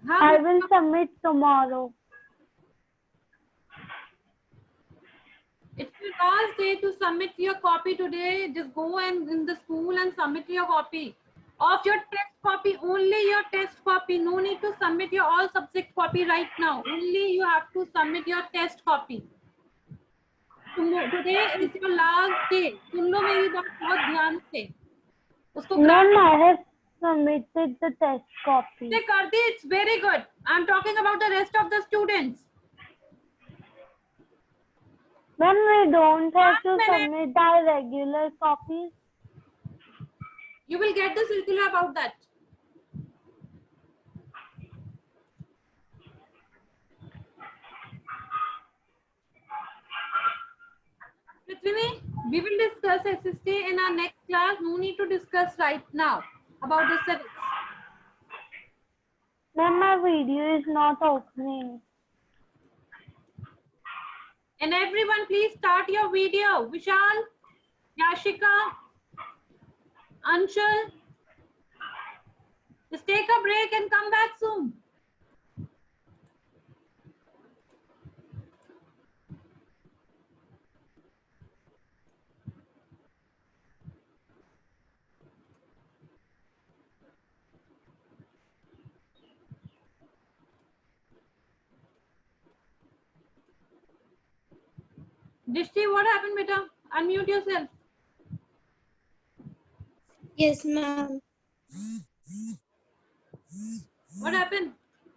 I will submit tomorrow. It's your last day to submit your copy today. Just go and in the school and submit your copy of your test copy. Only your test copy. No need to submit your all subject copy right now. Only you have to submit your test copy. Today is your last day. सुन लो मेरी बात बहुत ध्यान से. उसको Ma'am, I have submitted the test copy. कर दी. It's very good. I'm talking about the rest of the students. Ma'am, we don't have to submit our regular copies. You will get the circular about that. Prithvi, we will discuss SST in our next class. No need to discuss right now about the civics. Ma'am, my video is not opening. And everyone, please start your video. Vishal, Yashika, Anshul, just take a break and come back soon. Dishti, what happened, beta? Unmute yourself. Yes, ma'am. What happened?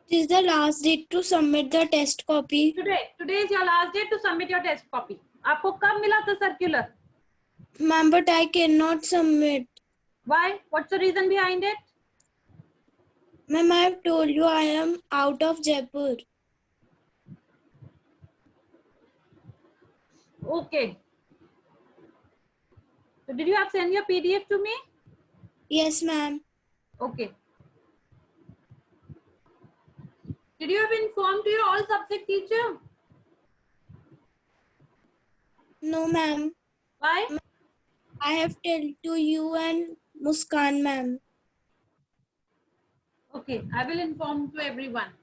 This is the last date to submit the test copy. Today is your last day to submit your test copy. आपको कब मिला था circular? Ma'am, but I cannot submit. Why? What's the reason behind it? Ma'am, I have told you I am out of Jaipur. Okay. So did you have sent your PDF to me? Yes, ma'am. Okay. Did you have informed to your all subject teacher? No, ma'am. Why? I have told to you and Muskan, ma'am. Okay, I will inform to everyone.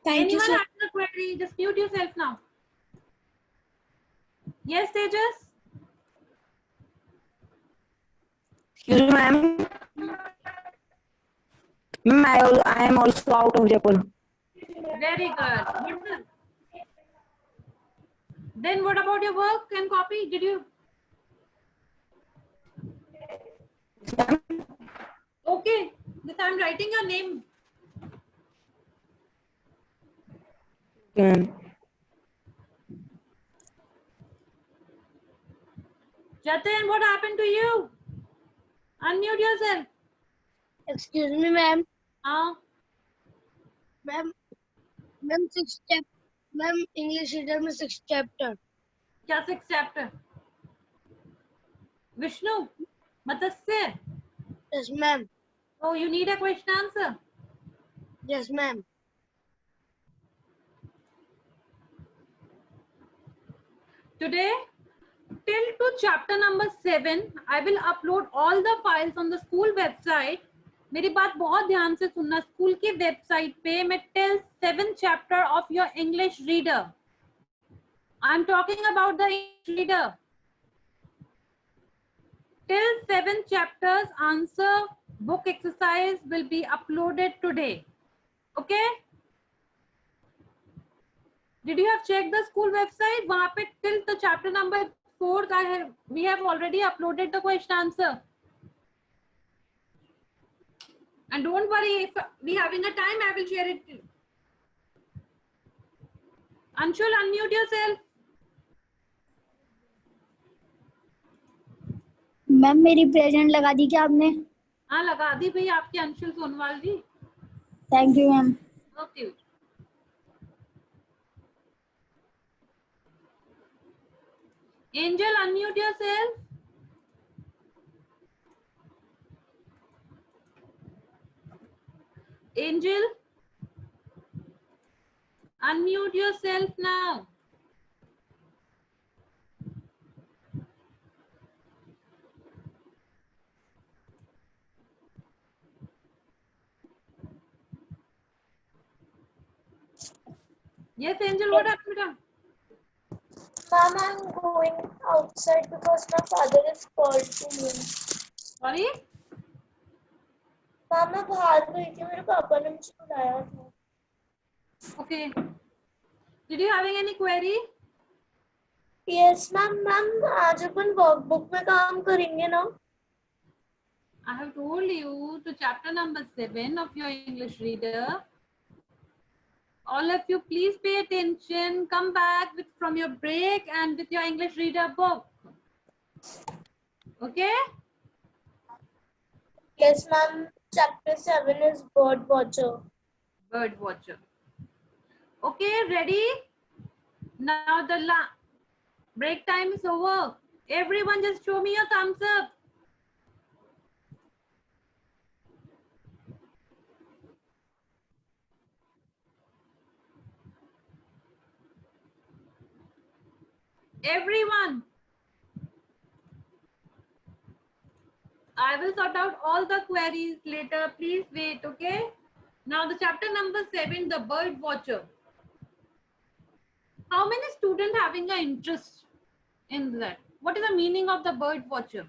Thank you, Anyone sir. having a query? Just mute yourself now. Yes, Tejas? Excuse me, ma'am. Ma'am, I am also out of Jaipur. Very good. Then what about your work and copy? Did you? Okay, this I'm writing your name. Okay. Jatin, what happened to you? Unmute yourself. Excuse me, ma'am. Ma'am, English reader में 6th chapter. क्या 6th chapter? Vishnu, Matsya. Yes, ma'am. Oh, you need a question answer? Yes, ma'am. Today, till to chapter number 7, I will upload all the files on the school website. मेरी बात बहुत ध्यान से सुनना. School की website पे मैं till 7th chapter of your English reader. I'm talking about the English reader. Till 7th chapters answer book exercise will be uploaded today. Okay? Did you have checked the school website? वहाँ पे till the chapter number 4 we have already uploaded the question answer. And don't worry, if we having a time, I will share it to you. Anshul, unmute yourself. Ma'am मेरी present लगा दी क्या आपने? हाँ लगा दी भाई आपकी Anshul Sonwal ji. Thank you ma'am. Okay. Angel, unmute yourself. Angel, unmute yourself now. Yes, Angel, what happened, beta? Ma'am, I'm going outside because my father is called to me. Sorry? Ma'am मैं बाहर गई थी मेरे पापा ने मुझे बुलाया था. Okay. Did you having any query? Yes ma'am. Ma'am आज अपन वर्कबुक में काम करेंगे ना? I have told you to chapter number 7 of your English reader. All of you, please pay attention. Come back from your break and with your English reader book. Okay? Yes ma'am. Chapter 7 is bird watcher. Bird watcher. Okay, ready? Now the break time is over. Everyone just show me your thumbs up. Everyone. I will sort out all the queries later. Please wait, okay? Now the chapter number 7, the bird watcher. How many students having an interest in that? What is the meaning of the bird watcher?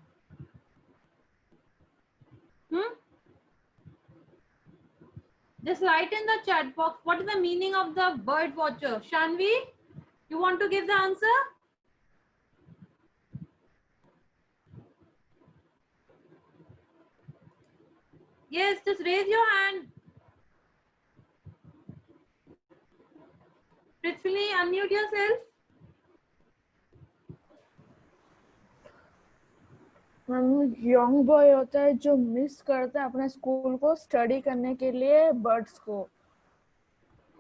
Just write in the chat box. What is the meaning of the bird watcher? Shanvi, you want to give the answer? Yes, just raise your hand. Prithvi, unmute yourself. Young boy होता है जो miss करता है अपने school को study करने के लिए बर्ड्स को.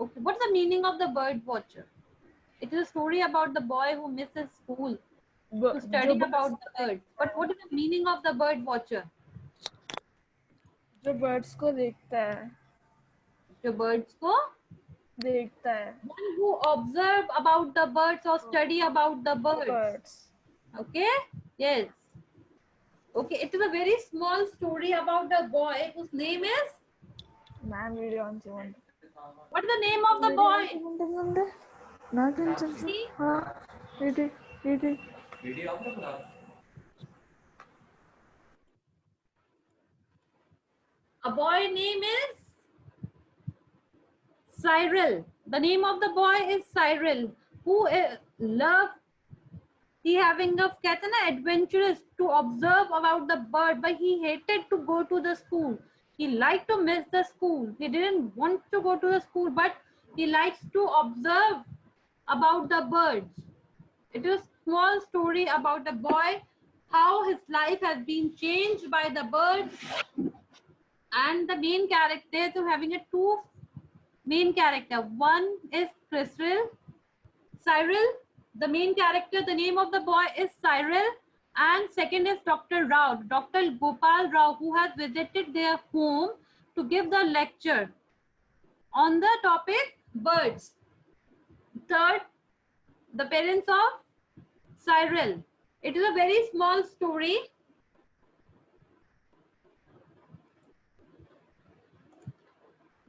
Okay, what's the meaning of the bird watcher? It is a story about the boy who misses school to study about the birds. But what is the meaning of the bird watcher? जो birds को देखता है. जो birds को देखता है. One who observe about the birds or study about the birds. Okay? Yes. Okay, it is a very small story about a boy whose name is? Man, video on one. What is the name of the boy? A boy name is Cyril. The name of the boy is Cyril, who love he having a कहते ना adventurous to observe about the bird, but he hated to go to the school. He liked to miss the school. He didn't want to go to the school, but he likes to observe about the birds. It is a small story about a boy, how his life has been changed by the birds, and the main character. So having a two main character. One is Cyril. The main character, the name of the boy is Cyril, and second is Dr. Rao, Dr. Gopal Rao, who has visited their home to give the lecture on the topic birds. Third, the parents of Cyril. It is a very small story.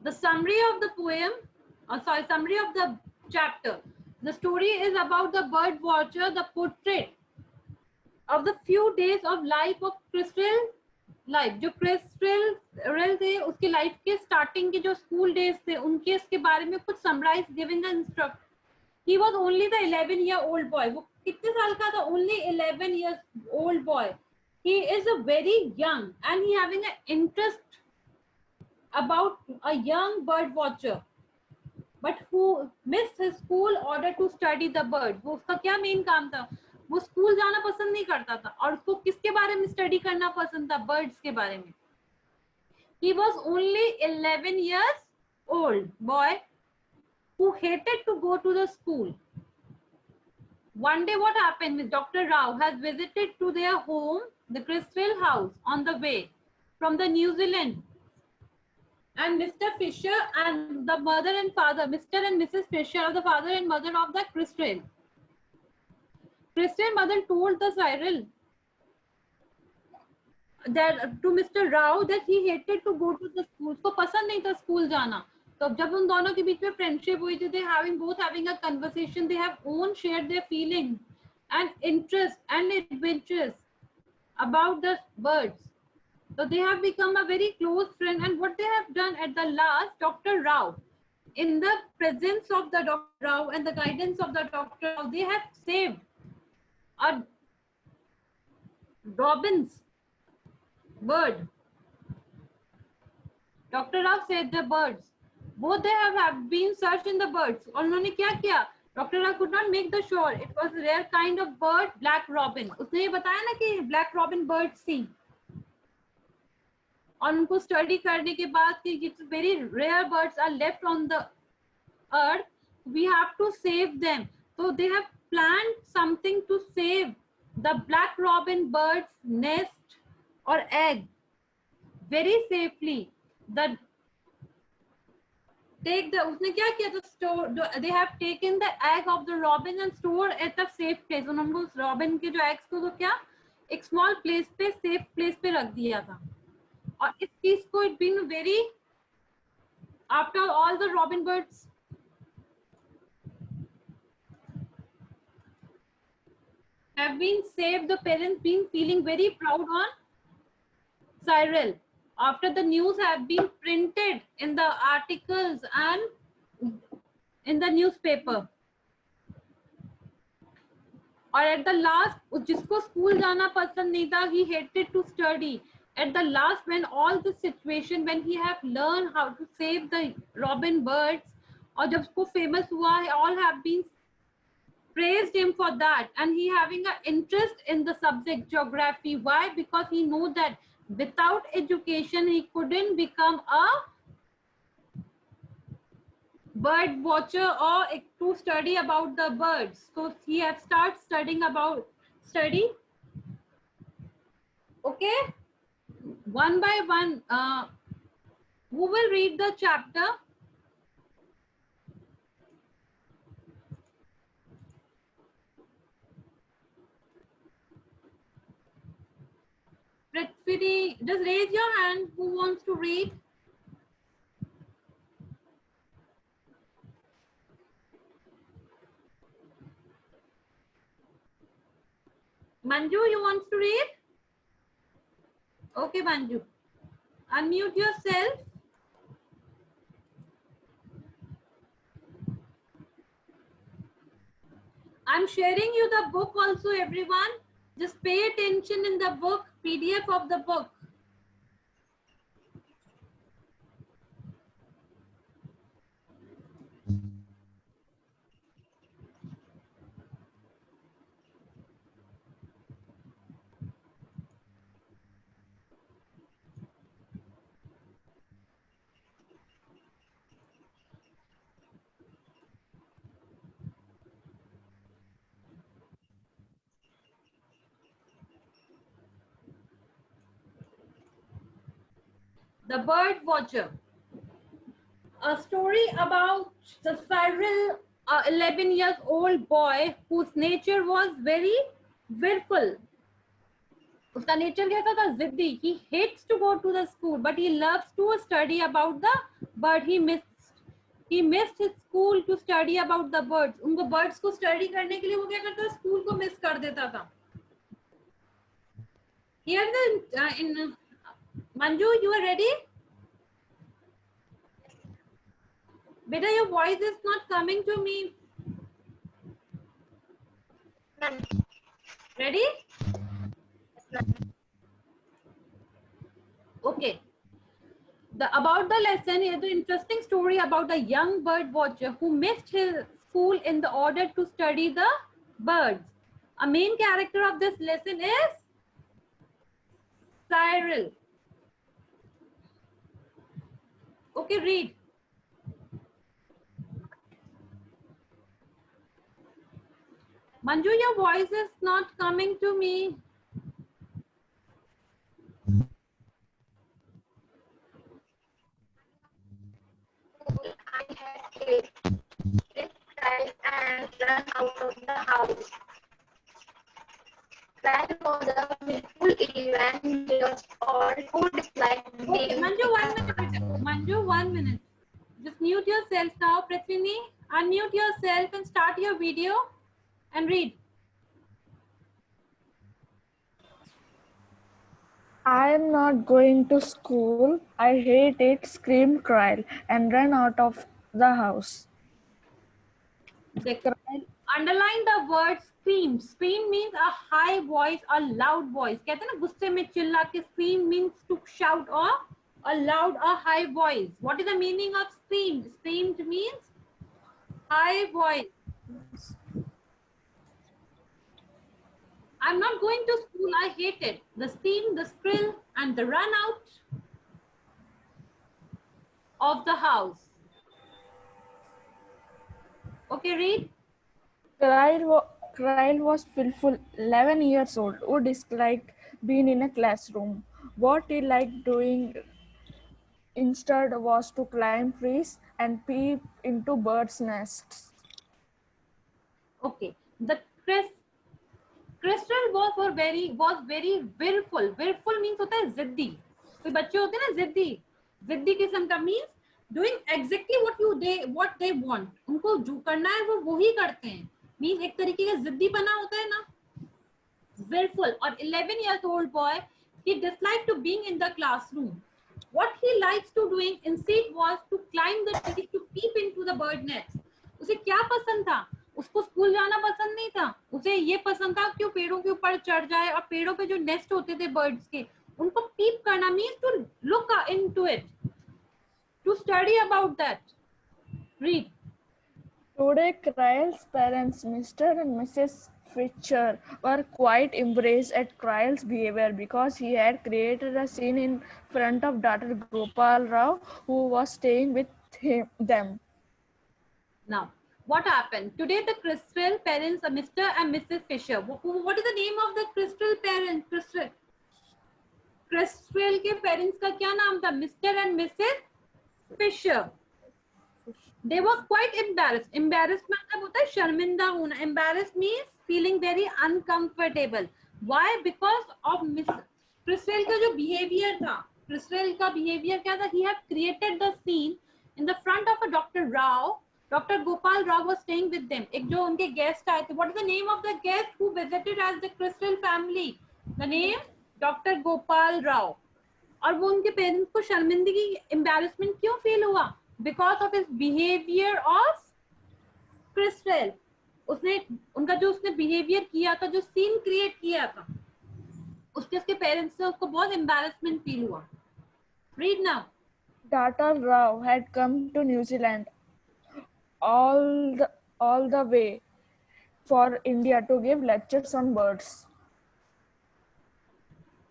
The summary of the poem, summary of the chapter. The story is about the bird watcher, the portrait of the few days of life of Crystal life. जो Crystal थे उसकी life के starting के जो school days थे उनके इसके बारे में कुछ summarize giving the instruct. He was only the 11-year-old boy. वो कितने साल का था? Only 11 years old boy. He is a very young and he having an interest about a young bird watcher, but who missed his school order to study the bird. वो उसका क्या main काम था? वो स्कूल जाना पसंद नहीं करता था और उसको किसके बारे में स्टडी करना पसंद था? बर्ड्स के बारे में. He was only 11 years old boy who hated to go to the school. One day what happened with Dr. Rao has visited to their home, the Crystal House, on the way from the New Zealand. And Mr. Fisher and the mother and father, Mr. and Mrs. Fisher are the father and mother of the Crystal. Crystal mother told the Cyril that to Mr. Rao that he hated to go to the school. उसको पसंद नहीं था school जाना. तो जब उन दोनों के बीच में फ्रेंडशिप हुई थी, they having both having a conversation, they have own shared their feelings and interest and adventures about the birds. So they have become a very close friend, and what they have done at the last, Dr. Rao, in the presence of the Dr. Rao and the guidance of the Dr. Rao, they have saved a robin's bird. Dr. Rao saved the birds. Both they have been searched in the birds. और उन्होंने क्या किया? Dr. Rao could not make the sure. It was a rare kind of bird, black robin. उसने ये बताया ना कि black robin birds थी. और उनको स्टडी करने के बाद कि very rare birds are left on the earth, we have to save them. So they have planned something to save the black robin bird's nest or egg very safely. उसने क्या किया? तो store, they have taken the egg of the robin and store at a safe place. उन्होंने उस robin के जो eggs को तो क्या एक small place पे, safe place पे रख दिया था. और इस चीज को it been very, after all the robin birds have been saved, the parents been feeling very proud on Cyril. After the news have been printed in the articles and in the newspaper. और at the last, जिसको school जाना पसंद नहीं था, he hated to study. At the last, when all the situation, when he have learned how to save the robin birds, और जब उसको famous हुआ, all have been praised him for that, and he having an interest in the subject geography. Why? Because he know that without education he couldn't become a bird watcher or to study about the birds. So he have started studying about study. Okay, one by one, who will read the chapter? Prithvi, just raise your hand who wants to read. Manju, you want to read? Okay, Manju. Unmute yourself. I'm sharing you the book also, everyone. Just pay attention in the book, PDF of the book. The Bird Watcher. A story about the Cyril, 11 years old boy whose nature was very willful. उसका nature कैसा था? जिद्दी. He hates to go to the school, but he loves to study about the bird. He missed his school to study about the birds. उनको birds को study करने के लिए वो क्या करता था? School को miss कर देता था. Here in Manju, you are ready? Beta, your voice is not coming to me. Ready? Okay. About the lesson, here's the interesting story about a young bird watcher who missed his school in the order to study the birds. A main character of this lesson is Cyril. Okay, read. Manju, your voice is not coming to me. I had a and run out of the house. Clyde was a beautiful 11 years old who disliked Okay, being Manju, 1 minute. Manju, 1 minute. Just mute yourself now. Prithvini, unmute yourself and start your video and read. I am not going to school. I hate it, screamed, cried, and ran out of the house. देखो, underline the word scream. Scream means a high voice, a loud voice. कहते हैं ना गुस्से में चिल्ला के. Scream means to shout or a loud or high voice. What is the meaning of scream? Screamed means high voice. I'm not going to school. I hate it. The scream, the skrill, and the run out of the house. Okay, read. Kyle was willful, 11 years old, who disliked being in a classroom. What he liked doing instead was to climb trees and peep into birds' nests. Okay. The Crystal was very willful. Willful means होता है जिद्दी. कोई बच्चे होते हैं ना जिद्दी किस्म का means doing exactly what they want. उनको जो करना है वो वही करते हैं. Means एक तरीके का जिद्दी बना होता है ना. Willful. और 11 years old boy, he disliked to being in the classroom. What he likes to doing instead was to climb the tree to peep into the bird nest. उसे क्या पसंद था? उसको स्कूल जाना पसंद नहीं था. उसे ये पसंद था कि वो पेड़ों के ऊपर चढ़ जाए और पेड़ों पे जो नेस्ट होते थे बर्ड्स के उनको पीप करना means to look into it, to study about that. Read. Today, Kyle's parents, Mr. and Mrs. Fisher, were quite impressed at Kyle's behavior because he had created a scene in front of Dr. Gopal Rao, who was staying with them. Now, what happened? Today, the Crystal parents are Mr. and Mrs. Fisher. What is the name of the Crystal parents? Crystal के parents का क्या नाम था? Mr. and Mrs. Fisher. They were quite embarrassed. Embarrassed मतलब होता है शर्मिंदा होना. Embarrassed means feeling very uncomfortable. Why? Because of Miss Crystal का जो behavior था. Crystal का behavior क्या था? He had created the scene in the front of a Dr. Rao. Dr. Gopal Rao was staying with them. एक जो उनके guest आए थे. What is the name of the guest who visited as the Crystal family? The name Dr. Gopal Rao. और वो उनके parents को शर्मिंदगी, embarrassment क्यों feel हुआ? Because of his behavior of Crystal. उसने behavior किया था, जो scene create किया था, उसके parents से उसको बहुत embarrassment feel हुआ. Read now. Dr. Rao had come to New Zealand all the way for India to give lectures on birds.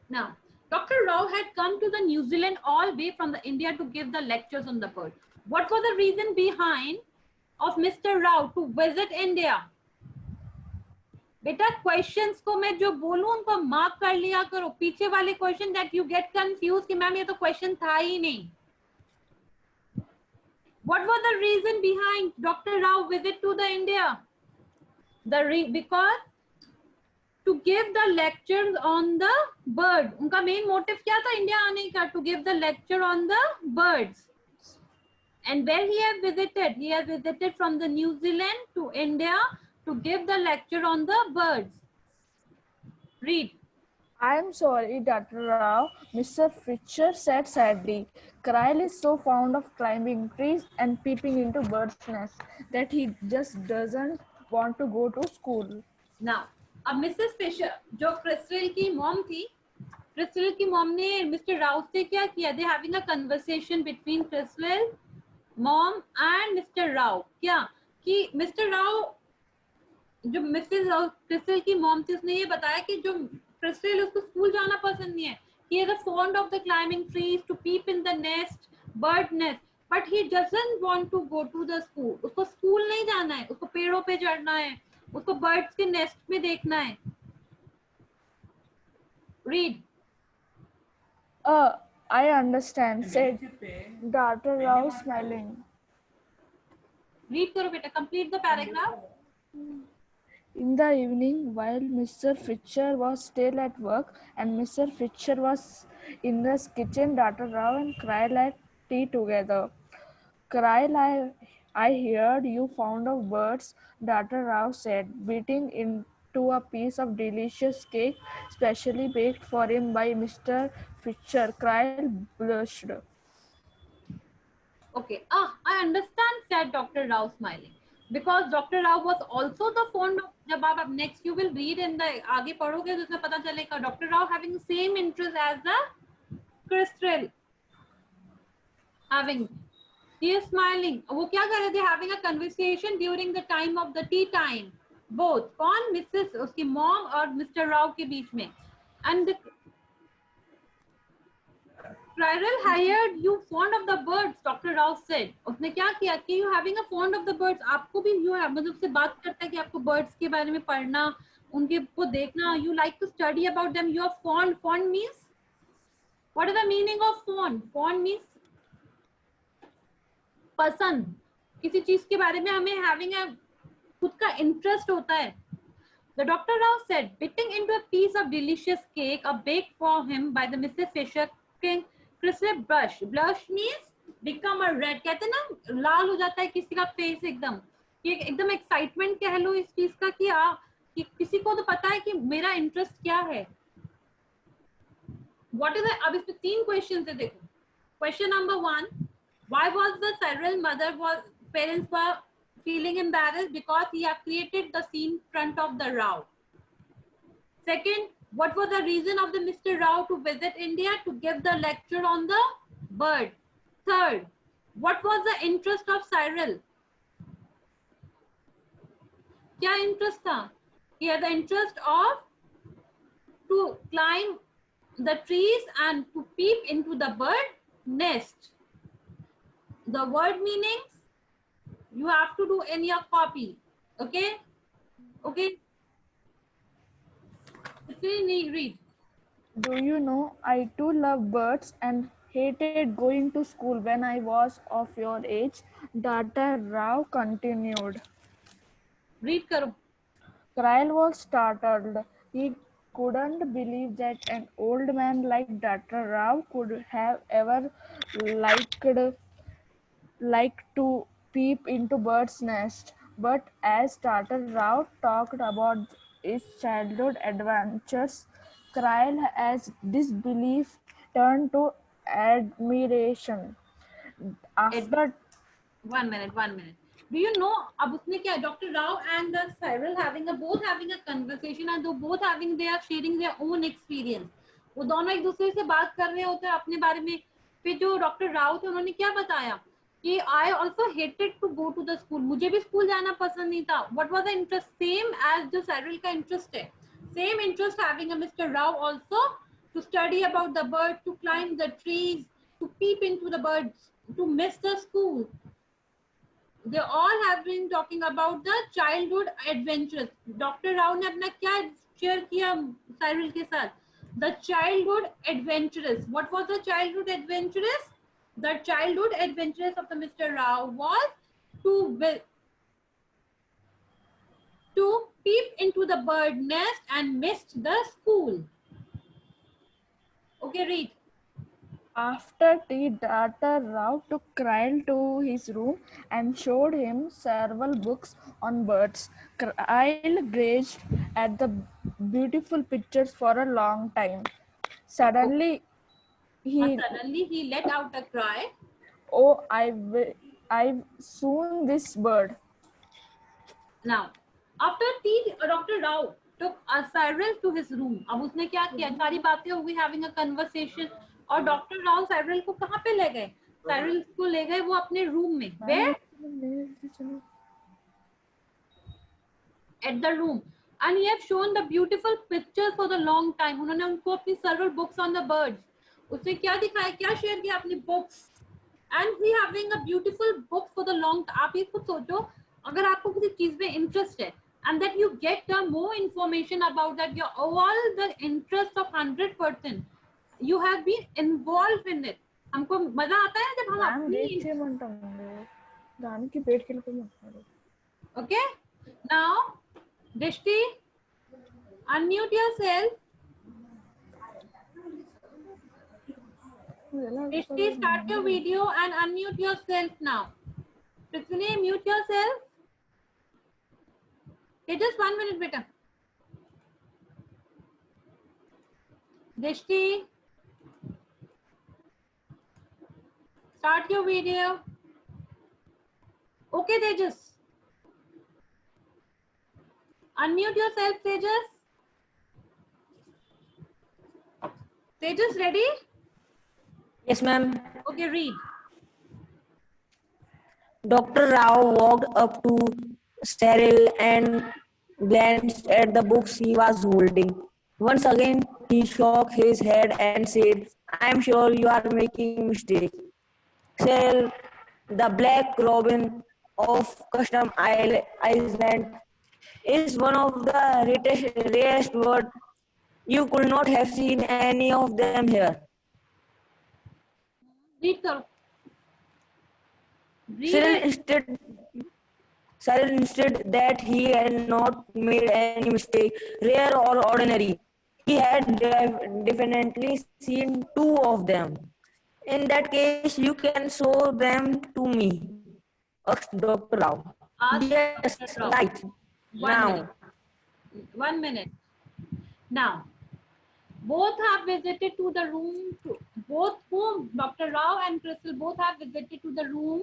Now, Dr. Rao had come to the New Zealand all way from the India to give the lectures on the bird. What was the reason behind of Mr. Rao to visit India? बेटा questions को मैं जो बोलूं उनको mark कर लिया करो. पीछे वाले question that you get confuse कि मैम ये तो क्वेश्चन था ही नहीं. What was the reason behind Dr. Rao visit to the India? Because to give the lectures on the bird. उनका main motive क्या था इंडिया आने का? To give the lecture on the birds. And where he has visited? He has visited from the New Zealand to India to give the lecture on the birds. Read. I am sorry, Dr. Rao, Mr. Fisher said sadly. Kyle is so fond of climbing trees and peeping into birds' nests that he just doesn't want to go to school. Now, अब Mrs. Fisher, जो Crystal की mom थी, Crystal की mom ने Mr. Rao से क्या किया? They having a conversation between Crystal, mom and Mr. Rao. क्या? कि Mr. Rao, जो Mrs. Crystal की mom थी, उसने ये बताया कि जो Crystal उसको स्कूल जाना पसंद नहीं है. He is fond of the climbing trees to peep in the nest, bird nest, but he doesn't want to go to the school. उसको स्कूल नहीं जाना है, उसको पेड़ों पे चढ़ना है, उसको birds के nest में देखना है. Read. I understand, said Dr. Rao smiling. Read करो बेटा. Complete the paragraph. In the evening, while Mr. Fisher was still at work and Mr. Fisher was in the kitchen, Dr. Rao and Kyle had tea together. Kyle, I heard you found of birds, Dr. Rao said, beating into a piece of delicious cake specially baked for him by Mr. Fisher. Kyle blushed. Okay. I understand, said Dr. Rao smiling. Because Dr. Rao was also the fond of, जब आप next you will read in the आगे पढ़ोगे तो उसमें पता चलेगा Dr. Rao having same interest as the Crystal having. He is smiling. वो क्या कर रहे थे? Having a conversation during the time of the tea time. Both. कौन? Mrs. उसकी mom और Mr. Rao के बीच में. And the Cyril hired you fond of the birds, Dr. Rao said. उसने क्या किया कि you having a fond of the birds. आपको भी you have मतलब उससे बात करता है कि आपको birds के बारे में पढ़ना, उनके को देखना. You like to study about them. You are fond. Fond means what is the meaning of fond? Fond means पसंद. किसी चीज के बारे में हमें having a खुद का interest होता है. The Dr. Rao said, biting into a piece of delicious cake, baked for him by the Mrs. Fisher. Chrysalis blush. Blush means become a red. कहते ना लाल हो जाता है किसी का face एकदम. ये एकदम excitement कह लो इस चीज का कि किसी को तो पता है कि मेरा interest क्या है. What is it? अब इसमें 3 questions है देखो. Question number 1. Why was the Cyril parents were feeling embarrassed? Because he had created the scene in front of the Rao. Second, what was the reason of the Mr. Rao to visit India to give the lecture on the bird? Third, what was the interest of Cyril? क्या interest था? He had the interest of to climb the trees and to peep into the bird nest. The word meanings you have to do in your copy. Okay? Okay? Read. Do you know, I too love birds and hated going to school when I was of your age, Dr. Rao continued. Read karo. Kyle was startled. He couldn't believe that an old man like Dr. Rao could have ever liked to peep into bird's nest. But as Dr. Rao talked about his childhood adventures, Kyle's disbelief turned to admiration. After 1 minute. Do you know अब उसने क्या Dr. Rao and the Cyril both having a conversation and they are sharing their own experience. वो दोनों एक दूसरे से बात कर रहे होते हैं अपने बारे में. फिर जो Dr. Rao थे उन्होंने क्या बताया कि I also hated to go to the school. मुझे भी स्कूल जाना पसंद नहीं था. What was the interest? Same as जो Cyril का interest है. Same interest having a Mr. Rao also to study about the birds, to climb the trees, to peep into the birds, to miss the school. They all have been talking about the childhood adventures. Dr. Rao ने अपना क्या share किया Cyril के साथ? The childhood adventures. What was the childhood adventures? The childhood adventures of the Mr. Rao was to peep into the bird nest and missed the school. Okay, read. After tea, Dr. Rao took Kyle to his room and showed him several books on birds. Kyle gazed at the beautiful pictures for a long time. Suddenly, he let out a cry. Oh, I've soon this bird. Now, after tea, Dr. Rao took Cyril to his room. अब उसने क्या किया? सारी बातें हो गई, having a conversation. और doctor Rao Cyril को कहाँ पे ले गए? साइरल को ले गए वो अपने रूम में. Where? At the room. And he have shown the beautiful pictures for the long time. उन्होंने उनको अपनी several books on the birds. उसने क्या दिखाया? क्या शेयर किया? अपनी books. And he having a beautiful book for the long. आप ये खुद सोचो, अगर आपको किसी चीज में इंटरेस्ट है, and that you get more information about that, your all the interest of 100%. You have been involved in it. हमको मजा आता है जब हम अपनी. Okay. Now, Drishti, unmute yourself. Drishti, start your video and unmute yourself now. Prithvi, mute yourself. Okay, just 1 minute, beta. Dishti, start your video. Okay, Tejas. Unmute yourself, Tejas. Tejas, ready? Yes, ma'am. Okay, read. Dr. Rao walked up to Cyril and glanced at the books he was holding. Once again, he shook his head and said, I am sure you are making mistakes. Cyril, the black robin of Custom Island, is one of the rarest birds. You could not have seen any of them here. Read karo. Read Cyril it. insisted that he had not made any mistake, rare or ordinary. He had definitely seen two of them. In that case, you can show them to me, asked Dr. Rao. Ask Yes, Dr. Rao. right. 1 minute. Now, 1 minute. Now, both have visited to the room. Both whom, Dr. Rao and Crystal, both have visited to the room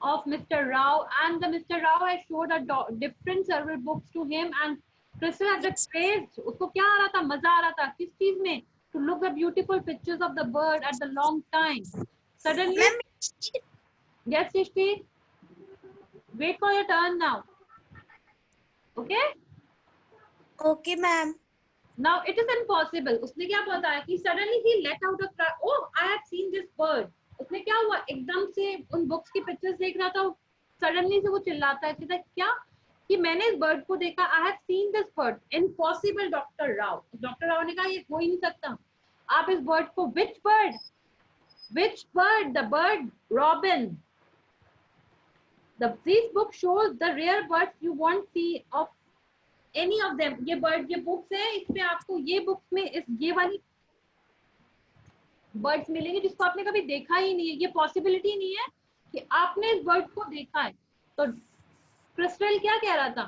of Mr. Rao, and the Mr. Rao has showed a different several books to him, and Crystal has praised. उसको क्या आ रहा था, मजा आ रहा था किस चीज में? To look the beautiful pictures of the bird at the long time. Suddenly, yes, Srishti, wait for your turn now. Okay? Okay, ma'am. Now it is impossible. उसने क्या बताया कि suddenly he let out a cry. Oh, I have seen this bird. उसने क्या हुआ, एकदम से उन बुक्स की पिक्चर्स देख रहा था, सडनली से वो चिल्लाता है कहता क्या कि मैंने इस बर्ड को देखा. आई have seen this bird. Impossible doctor Rao. Doctor Rao ने कहा ये हो ही नहीं सकता. आप इस बर्ड को which bird the bird robin. This book shows the rare birds you won't see of any of them. ये बर्ड, ये बुक्स है, इसमें आपको ये बुक्स में इस ये वाली बर्ड्स मिलेंगे जिसको आपने कभी देखा ही नहीं है. ये पॉसिबिलिटी नहीं है कि आपने इस बर्ड को देखा है. तो क्रिस्टल क्या कह रहा था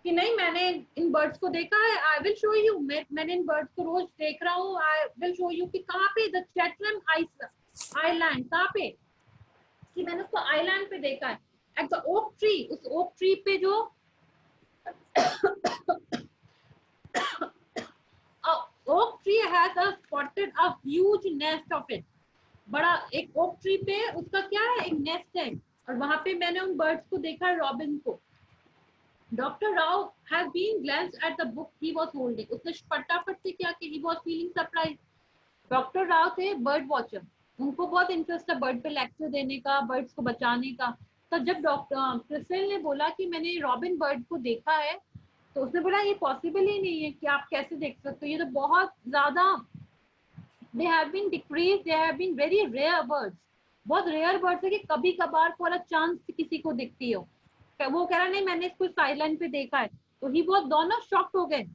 कि नहीं मैंने इन बर्ड्स को देखा है. I will show you. मैंने इन बर्ड्स को रोज देख रहा हूँ. आई विल शो यू कि कहाँ पे, द चैटलम आइलैंड, कहाँ पे, कि मैंने उसको आइलैंड पे देखा है. एट द ओक ट्री, उस ओक ट्री पे जो oak tree has a spotted a huge nest of it. बड़ा एक ओक ट्री पे उसका क्या है, एक नेस्ट है, और वहां पे मैंने उन बर्ड्स को देखा, रॉबिन को. Doctor Rao has been glanced at the book he was holding. उसने फटाफट से क्या कि he was feeling surprise. Doctor Rao थे बर्ड वॉचर. उनको बहुत इंटरेस्ट था बर्ड पे लेक्चर देने का, बर्ड्स को बचाने का. तो जब डॉक्टर क्रिस्टल ने बोला कि मैंने रॉबिन बर्ड को देखा है, तो उसने बोला ये पॉसिबल ही नहीं है कि आप कैसे देख सकते हो, ये तो बहुत ज्यादा, they have been decrease, they have been very rare birds. बहुत रेयर बर्ड्स है कि कभी कभार फॉर अ चांस किसी को दिखती हो. वो कह रहा नहीं मैंने इसको आइलैंड पे देखा है. तो ही बहुत दोनों शॉक्ड हो गए.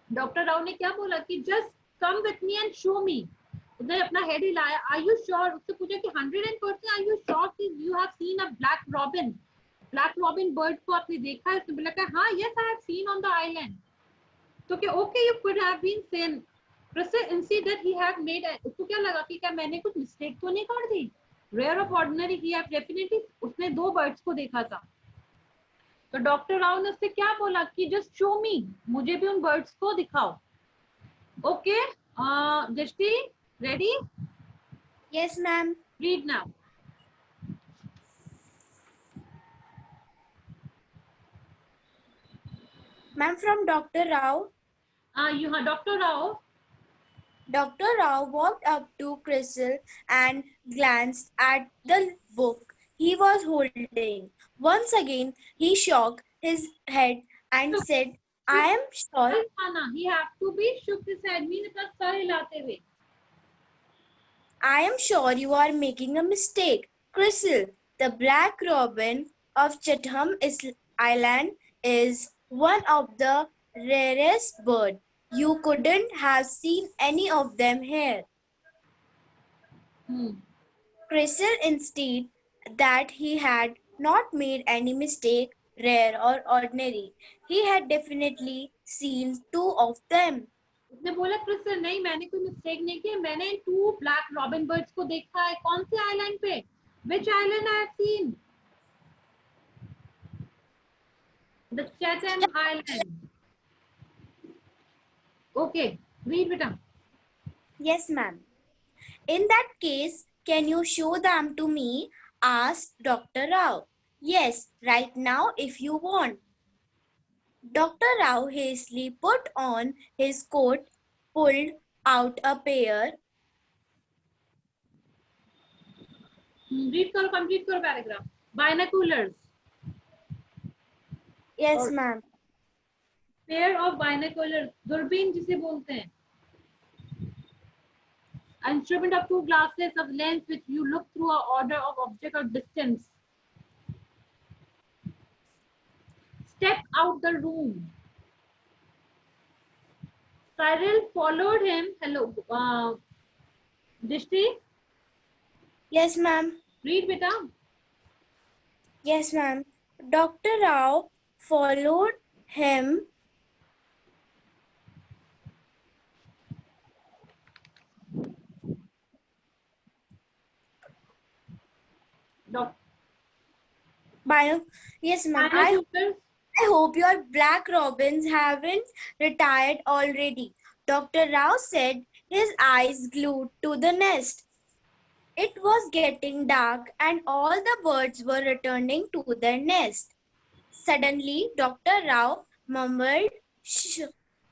डॉक्टर राव ने क्या बोला कि just come with me and show me. उसने अपना हेड हिलाया. Are you sure? उससे पूछा कि 100% आर यू श्योर कि you have seen a black robin, black robin bird को आपने देखा है? उसने बोला कि हाँ, yes I have seen on the island. तो क्या okay you could have been seen. Crystal insist that he had made. उसको क्या लगा कि क्या मैंने कुछ मिस्टेक तो नहीं कर दी. Rare of ordinary, he have definitely, उसने दो बर्ड्स को देखा था. तो डॉक्टर राव ने उससे क्या बोला कि जस्ट शो मी, मुझे भी उन बर्ड्स को दिखाओ. ओके दृष्टि, ready? Yes, ma'am. Read now. Ma'am, from Dr. Rao. Dr. Rao. Dr. Rao walked up to Crystal and glanced at the book he was holding. Once again, he shook his head and said, I am sure. He have to be shook his head, mean अपना sir हिलाते हुए. I am sure you are making a mistake. Crystal, the black robin of Chatham Island is one of the rarest birds. You couldn't have seen any of them here. Crystal insisted that he had not made any mistake, rare or ordinary. He had definitely seen two of them. उसने बोला crystal नहीं मैंने कोई mistake नहीं की मैंने to black robin birds को देखा है कौन से आइलैंड पे which island I have seen the Chatham island okay read बेटा Yes, ma'am. In that case, can you show them to me? Asked Dr. Rao. Yes, right now if you want. Dr. Rao hastily put on his coat, pulled out a pair. Read करो complete करो paragraph binoculars Yes, ma'am. Pair of binoculars दूरबीन जिसे बोलते हैं instrument of two glasses of lens which you look through a order of object or distance. Step out the room. Cyril followed him. Hello, Dishti. Yes, ma'am. Read, beta. Yes, ma'am. Dr. Rao followed him. Yes, ma'am. I hope your black robins haven't retired already. Dr. Rao said, his eyes glued to the nest. It was getting dark and all the birds were returning to their nest. Suddenly, Dr. Rao mumbled, "Shh,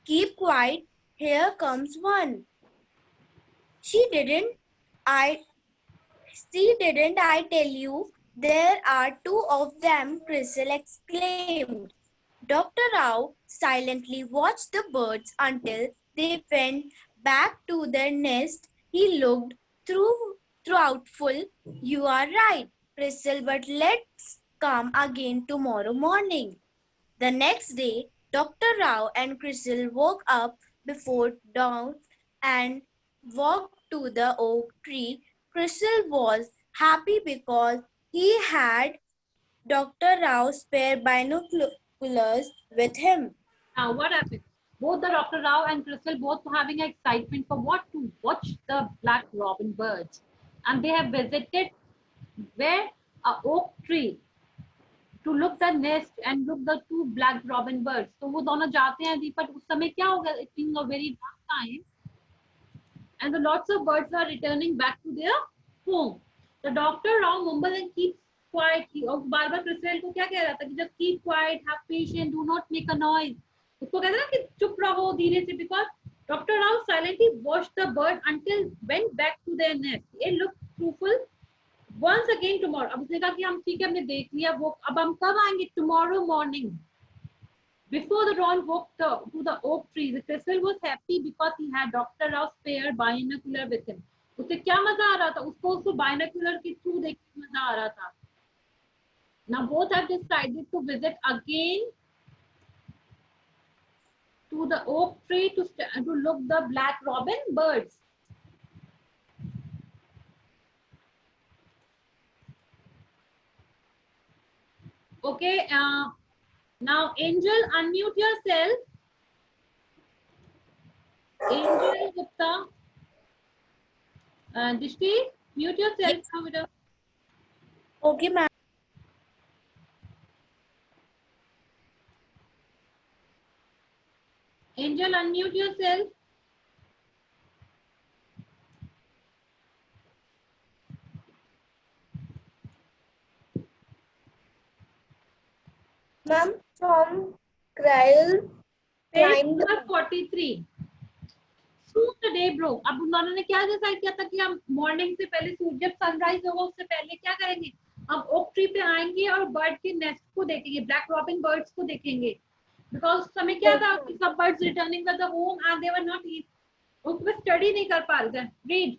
keep quiet, here comes one." She didn't I tell you, there are two of them, Crystal exclaimed. Dr. Rao silently watched the birds until they went back to their nest. He looked thoughtful. You are right, Crystal, but let's come again tomorrow morning. The next day, Dr. Rao and Crystal woke up before dawn and walked to the oak tree. Crystal was happy because he had Dr. Rao's spare binoculars with him. Now, what happened? Both the Dr. Rao and Crystal both having excitement for what to watch the black robin birds, and they have visited where a oak tree to look the nest and look the two black robin birds. तो वो दोनों जाते हैं दीपक उस समय क्या होगा? It being a very dark time, and the lots of birds are returning back to their home. The Dr. Rao mumbled and keeps quiet. और बार-बार क्रिस्टल को क्या कह रहा था कि just keep quiet, have patience, do not make a noise. उसको कहते हैं ना कि चुप रहो धीरे से because Dr. Rao silently watched the bird until went back to their nest. It looked truthful. Once again tomorrow. अब उसने कहा कि हम ठीक है हमने देख लिया वो अब हम कब आएंगे? Tomorrow morning. Before the dawn woke to the oak tree, the Crystal was happy because he had Dr. Rao's spare binocular with him. उसे क्या मजा आ रहा था? उसको binocular के through देखने मजा आ रहा था. Now both have decided to visit again to the oak tree to look the black robin birds. Okay, now Angel, unmute yourself. Angel Gupta. Dishti, mute yourself. Yes. Okay, ma'am. Angel, unmute yourself. Ma'am, from Cryle Page number 43. Soon the day broke. अब उन दोनों ने क्या decide किया था कि हम morning से पहले सूरज जब सनराइज होगा उससे पहले क्या करेंगे? हम ओक ट्री पे आएंगे और बर्ड के नेस्ट को देखेंगे, ब्लैक रॉबिन बर्ड्स को देखेंगे. बिकॉज उस समय क्या था कि सब birds returning to the home and they were not eat. उसमें स्टडी नहीं कर पा रहे थे. Read.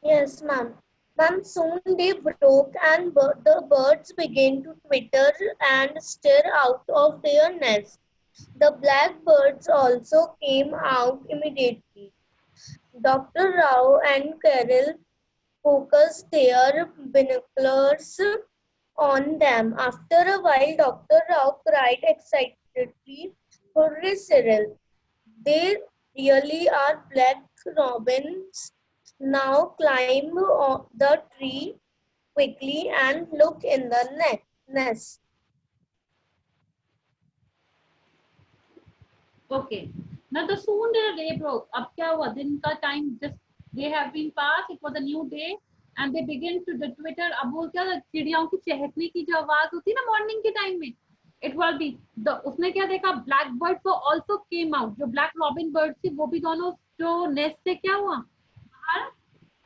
Yes, ma'am. Ma'am, soon day broke and the birds began to twitter and stir out of their nest. The blackbirds also came out immediately. Dr. Rao and Carol focused their binoculars on them. After a while, Dr. Rao cried excitedly, "Hurray, Cyril! They really are black robins. Now climb the tree quickly and look in the nest." Okay. Now the soon the day broke. अब क्या हुआ? दिन का time just they have been passed. It was a new day and they begin to the Twitter. अब वो क्या चिड़ियाओं की चहकने की जो आवाज होती है ना मॉर्निंग के टाइम में, it will be the उसने क्या देखा? Black bird को also came out. जो black robin birds थी वो भी दोनों जो nest से क्या हुआ? बाहर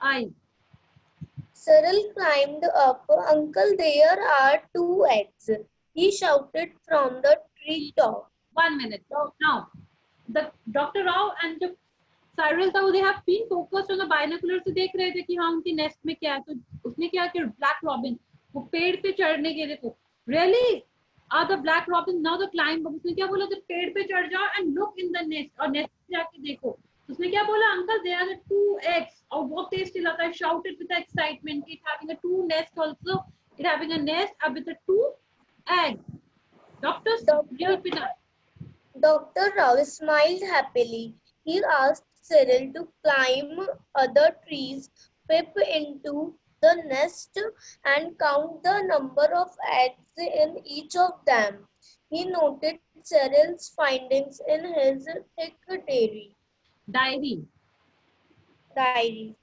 आई. Cyril climbed up. "Uncle, there are 2 eggs," he shouted from the tree top. 1 minute. Now, the Dr. Rao and the Cyril था, they have been focused on the binocular से देख रहे थे कि हाँ उनकी नेस्ट में क्या है. तो उसने क्या किया? ब्लैक रॉबिन वो पेड़ पे चढ़ने के लिए को really are the black robin now the climb. उसने क्या बोला? जब पेड़ पे चढ़ जाओ and look in the nest और नेस्ट में जाके देखो. उसने क्या बोला? अंकल देयर आर 2 eggs और बहुत तेज चिल्लाता है, shouted with excitement, it having a 2 nest also, it having a nest with the 2 eggs. Dr. Rao smiled happily. He asked Cyril to climb other trees, peep into the nest, and count the number of eggs in each of them. He noted Cyril's findings in his thick diary.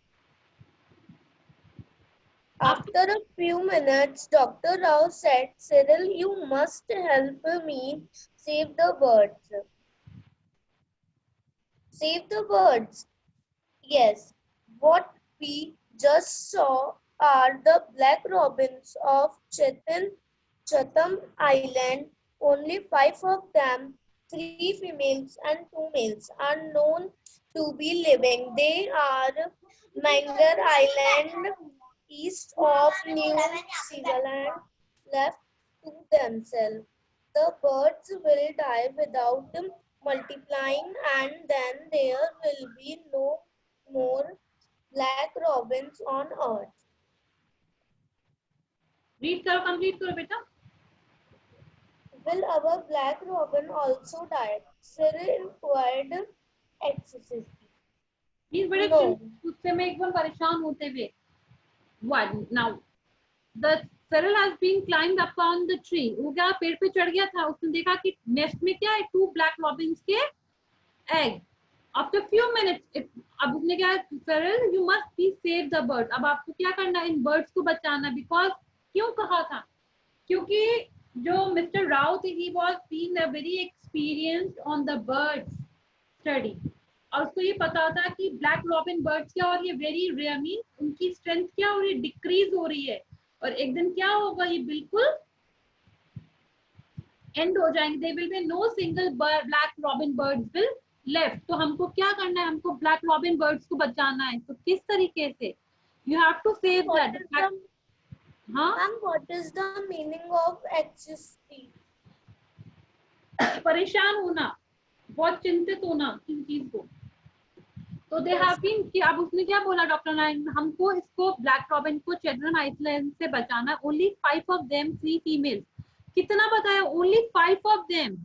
After a few minutes, Dr. Rao said, "Cyril, you must help me save the birds." Save the birds? Yes. What we just saw are the black robins of Chatham Island. Only 5 of them, 3 females and 2 males, are known to be living. They are Mangar Island, east of New Zealand, left to themselves. The birds will die without multiplying, and then there will be no more black robins on earth. Read करो, complete करो बेटा. Will our black robin also die? Cyril inquired excessively. These बड़े No. गुस्से में एकदम परेशान होते हुए. One now, the Cyril has been climbed up on the tree. वो क्या पेड़ पे चढ़ गया था. उसने देखा कि नेस्ट में क्या है? 2 black robins के egg. After few minutes, अब उसने क्या? Cyril, you must be save the bird. अब आपको क्या करना है? इन birds को बचाना. Because क्यों कहा था? क्योंकि जो मिस्टर राव थे, he was being a very experienced on the birds study. और उसको ये पता था कि ब्लैक रॉबिन बर्ड्स क्या और ये वेरी रेयर मीन उनकी स्ट्रेंथ क्या हो रही है? डिक्रीज हो रही है और एक दिन क्या होगा? ये बिल्कुल एंड हो जाएंगे. They will be no single black robin birds will left. तो हमको क्या करना है? हमको ब्लैक रॉबिन बर्ड्स को बचाना है. तो किस तरीके से? You have to save that. हाँ, Ma'am, what is the meaning of anxiety? परेशान होना, बहुत चिंतित होना किसी चीज को. तो दे हैव बीन कि अब उसने क्या बोला डॉक्टर नाइन? हमको इसको ब्लैक रॉबिन को चैथम आइलैंड से बचाना. Only 5 of them, 3 females. कितना बताया? ओनली 5 ऑफ देम,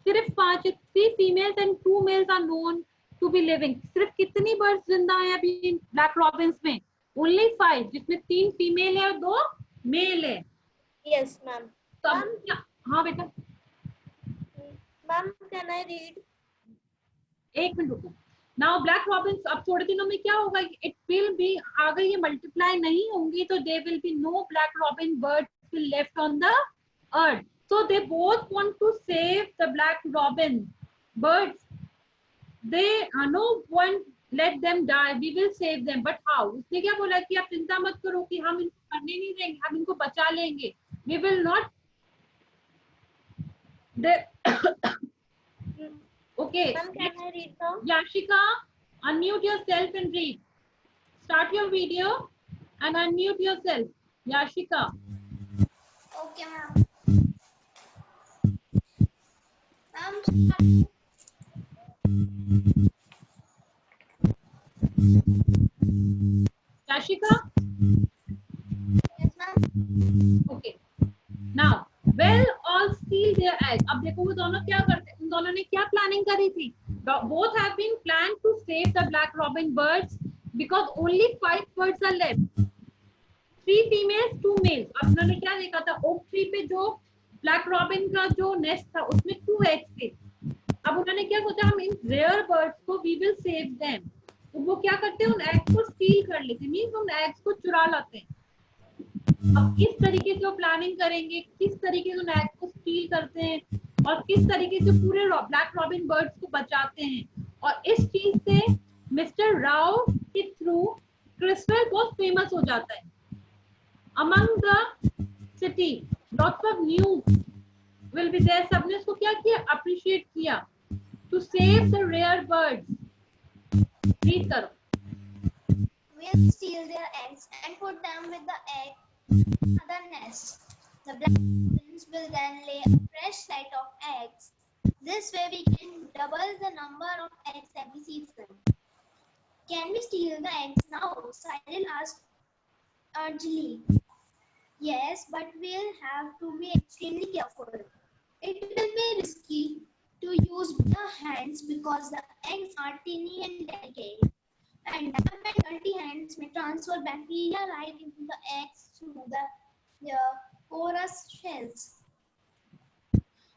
सिर्फ 5. 3 females and 2 males are known to be living. सिर्फ कितनी बर्ड्स जिंदा है अभी ब्लैक रॉबिन्स में? ओनली 5, जिसमें 3 फीमेल है और 2 मेल है. Yes, ma'am. तब क्या? हाँ बेटा, Ma'am, can I read? एक मिनट रुको. नाउ ब्लैक रॉबिन्स अब थोड़े दिनों में क्या होगा? इट विल बी, अगर ये मल्टीप्लाई नहीं होंगी तो they will be no black robin birds will left on the earth. So they both want to save the black robin birds. They no want let them die, we will save them. But how? उसने क्या बोला कि आप चिंता मत करो कि हम इनको करने नहीं देंगे, हम इनको बचा लेंगे. We will not. Okay. Ma'am, can I read now? Yashika, unmute yourself and read. Start your video and unmute yourself. Yashika. Okay, ma'am. Ma'am, Yashika, okay now well all still there egg. अब देखो वो दोनों क्या करते हैं, उन दोनों ने क्या प्लानिंग करी थी. Both have been plan to save the black robin birds because only 5 birds are left. 3 females 2 males. अब उन्होंने क्या देखा था, ओक ट्री पे जो ब्लैक रॉबिन का जो नेस्ट था उसमें 2 एग्स थे. अब उन्होंने क्या सोचा, हम इन रेयर बर्ड्स को वी विल सेव देम. तो वो क्या करते हैं, उन एग्स को स्टील कर लेते हैं, मींस उन एग्स को चुरा लाते हैं. अब किस तरीके से वो प्लानिंग करेंगे, किस तरीके से उन एग्स को स्टील करते हैं और किस तरीके से पूरे ब्लैक रॉबिन बर्ड्स को बचाते हैं. और इस चीज से मिस्टर राव के थ्रू क्रिस्टल बहुत फेमस हो जाता है among the city. Lots of news will be there. सबने उसको क्या किया, अप्रिशिएट किया. To save the rare birds. Read करो. Will steal their eggs and put them with the other nest. The black robins will then lay a fresh set of eggs. This way we can double the number of eggs every season. Can we steal the eggs now? Cyril asked urgently. Yes, but we'll have to be extremely careful. It will be risky to use bare hands because the eggs are tiny and delicate. And damp and dirty hands may transfer bacteria right into the eggs through the porous shells.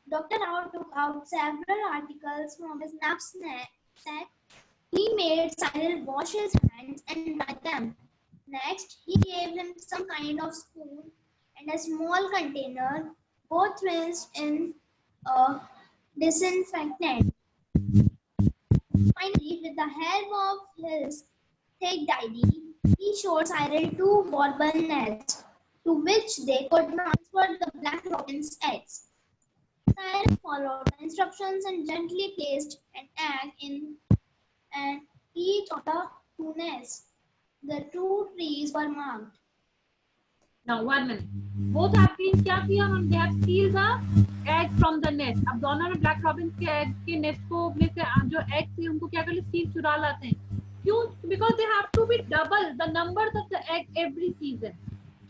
Dr. Rao took out several articles from his knapsack. He made Cyril wash his hands and dry them. Next, he gave him some kind of spoon and a small container, both rinsed in disinfectant. Finally, with the help of his thick diary, he showed Cyril 2 warble nests to which they could transfer the black robin's eggs. Cyril followed the instructions and gently placed an egg in each of the 2 nests. The 2 trees were marked. Now 1 minute. Both have been क्या किया, उन्होंने they have steal the egg from the nest. अब दोनों ने black robin के egg के nest को में से जो एग थे उनको क्या कर स्टील चुरा लाते हैं. क्यों? Because they have to be double the numbers of the egg every season.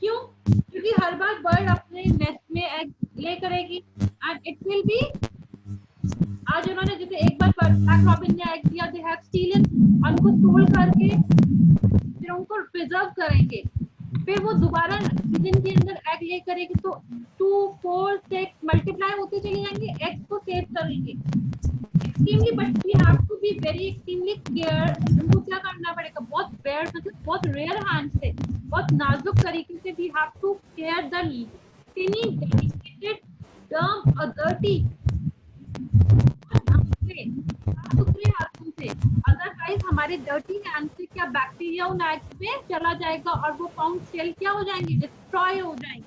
क्यों? क्योंकि हर बार बर्ड अपने नेस्ट में एग ले करेगी and it will be. आज उन्होंने जैसे एक बार ब्लैक रॉबिन ने एग दिया, they have stolen, उनको स्टोल करके फिर उनको प्रिजर्व करेंगे, फिर वो दोबारा सीजन के अंदर एग ले करेगी तो 2 4 6 मल्टीप्लाई होते चले जाएंगे, एग्स को सेव करेंगे. Extremely but we have to be very extremely care. उनको क्या करना पड़ेगा, बहुत बेयर मतलब बहुत रेयर हैंड से, बहुत नाजुक तरीके से we have to care the tiny delicated derm और डर्टी दूसरे हाथों से. अदरवाइज हमारे डर्टी हैंड से क्या बैक्टीरिया उन एग्स में चला जाएगा और वो पाउंड सेल क्या हो जाएंगे, डिस्ट्रॉय हो जाएंगे.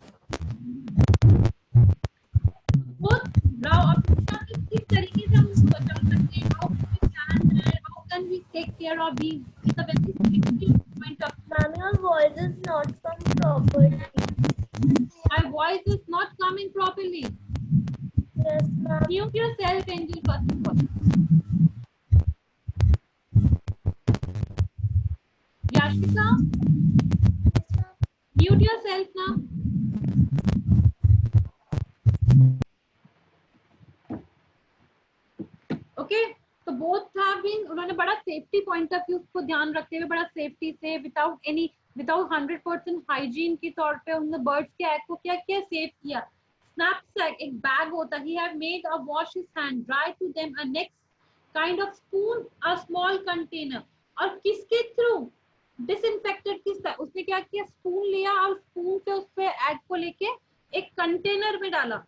किस तरीके से हम बचा सकते हैं, how can we take care of these. It's a very point of. Ma'am, your voice is not come properly. My voice is not coming properly. Yes, ma'am. Mute yourself, Angel, first of all. Yashika, mute yourself now. Okay, तो both have been, उन्होंने बड़ा safety point of view को ध्यान रखते हुए बड़ा safety से without 100% hygiene के तौर पे उन्होंने बर्ड्स के एग को क्या किया, सेव किया. Knapsack, एक बैग होता है. He had made a wash his hand, dry to them a next kind of spoon, a small container. और किसके थ्रू, डिसइंफेक्टेड किसका, उसने क्या किया, स्पून लिया और स्पून से उस पे एग को लेके एक कंटेनर में डाला.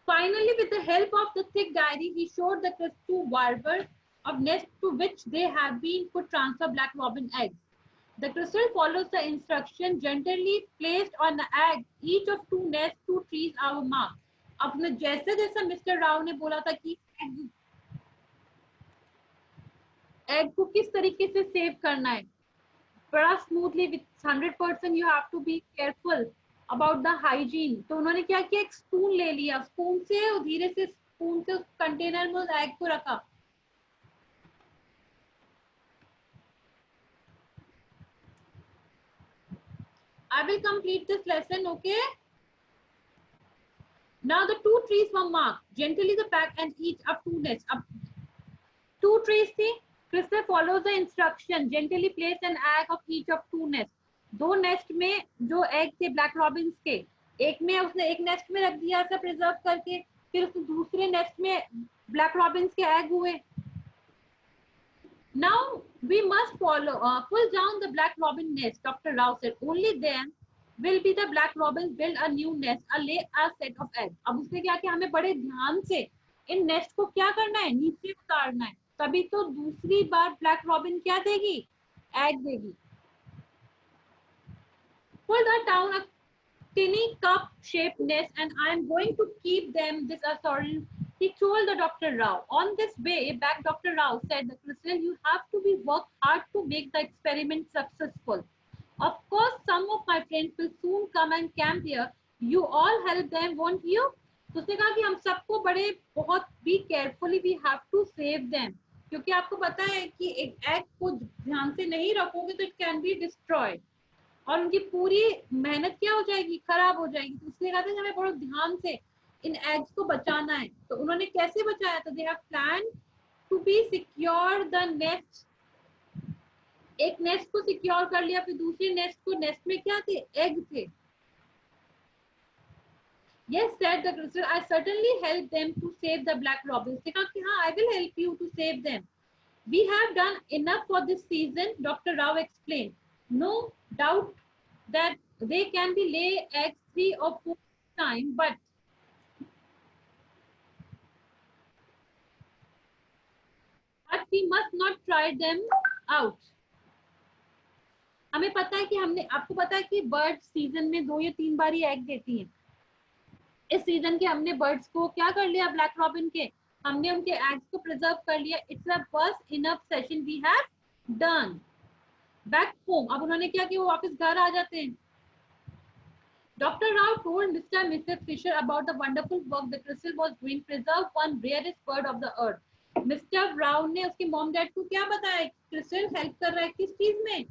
Finally, with the help of the thick diary, he showed the two warbler of nest to which they have been could transfer black robin eggs. The crystal follows the instruction gently placed on the egg. Each of 2 nests, 2 trees are marked. अपने जैसे जैसा mister Rao ने बोला था कि egg को किस तरीके से सेव करना है, बड़ा smoothly with 100% you have to be careful about the hygiene. तो उन्होंने क्या किया, एक स्पून ले लिया, स्पून से धीरे से स्पून से उस कंटेनर में उस एग को रखा. I will complete this lesson, okay? Now the 2 trees were marked. Gently the pack and each up 2 nests. Up 2 trees थी. Crystal follows the instruction. Gently place an egg of each of 2 nests. 2 nest में जो egg थे black Robins के, एक में उसने एक nest में रख दिया था प्रिजर्व करके, फिर उसने दूसरे नेस्ट में ब्लैक रॉबिन्स के एग हुए. Now we must pull down the black robin nest. Dr. Rao said, only then will be the black robins build a new nest, lay a set of eggs. अब उसने क्या किया, हमें बड़े ध्यान से इन नेस्ट को क्या करना है, नीचे उतारना है, तभी तो दूसरी बार ब्लैक रॉबिन क्या देगी, एग देगी. Pull that down a tinny cup shaped nest and I am going to keep them this assortment. He told the Dr. Rao. On this way back, Dr. Rao said, the Crystal, you have to be work hard to make the experiment successful. Of course, some of my friends will soon come and camp here. You all help them, won't you? तो उसने कहा कि हम सबको बड़े बहुत be carefully we have to save them, क्योंकि आपको पता है कि एक एग को ध्यान से नहीं रखोगे तो it can be destroyed और उनकी पूरी मेहनत क्या हो जाएगी, खराब हो जाएगी. तो इसलिए कहते हैं हमें बहुत ध्यान से इन एग्स को बचाना है. तो उन्होंने कैसे बचाया था, they have plan to be secure the nest. एक नेस्ट को सिक्योर कर लिया, फिर दूसरे नेस्ट को, नेस्ट में क्या थे, एग थे. Yes, said the Crystal, I certainly help them to save the black robins. ने कहा कि हाँ, I will help you to save them. We have done enough for this season, Dr. Rao explained. No doubt that they can be lay eggs 3 or 4 times, but we must not try them out. हमें पता है कि हमने, आपको पता है कि bird season में 2 या 3 बार ही एग देती हैं. इस सीजन के हमने बर्ड्स को क्या कर लिया, ब्लैक रॉबिन के, हमने उनके एग्स को प्रिजर्व कर लिया. It's a bus enough session we have done. Back home, अब उन्होंने क्या किया, वो वापस घर आ जाते हैं. Dr. Rao told Mr. and Mrs. Fisher about the wonderful work the Crystal was doing, preserve one rarest bird of the earth. Mr. Rao ने उसके मॉम डैड को क्या बताया, क्रिस्टल हेल्प कर रहा है किस चीज में,